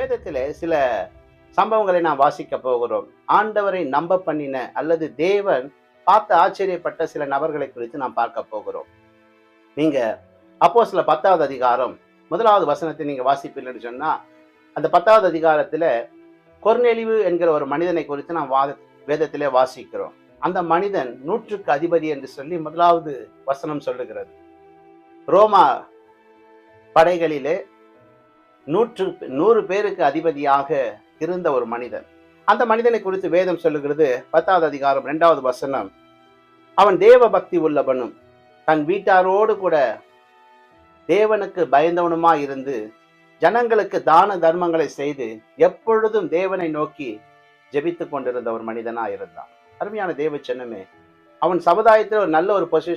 வேதத்திலே சில சம்பவங்களை நாம் வாசிக்க போகிறோம். ஆண்டவரை நம்ப பண்ணின அல்லது தேவன் பார்த்து ஆச்சரியப்பட்ட சில நபர்களை குறித்து நாம் பார்க்க போகிறோம். நீங்க அப்போஸ்தலர் 10வது அதிகாரம் 1வது வசனத்தை நீங்க வாசிப்பீங்கன்னு சொன்னா, அந்த 10வது அதிகாரத்துல கொர்நேலியு என்கிற ஒரு மனிதனை குறித்து நாம் வேதத்திலே வாசிக்கிறோம். அந்த மனிதன் 100க்கு அதிபதி என்று சொல்லி 1வது வசனம் சொல்லுகிறது. ரோமா படைகளிலே 100 பேருக்கு அதிபதியாக இருந்த ஒரு மனிதன். அந்த மனிதனை குறித்து வேதம் சொல்லுகிறது 10வது அதிகாரம் 2வது வசனம், அவன் தேவ பக்தி உள்ளவனும் தன் வீட்டாரோடு கூட தேவனுக்கு பயந்தவனுமா இருந்து ஜனங்களுக்கு தான தர்மங்களை செய்து எப்பொழுதும் தேவனை நோக்கி ஜெபித்து கொண்டிருந்த ஒரு மனிதனா இருந்தான். அருமையான தேவ ஜனமே, அவன் சமுதாயத்தில் ஒரு நல்ல ஒரு பொசிஷன்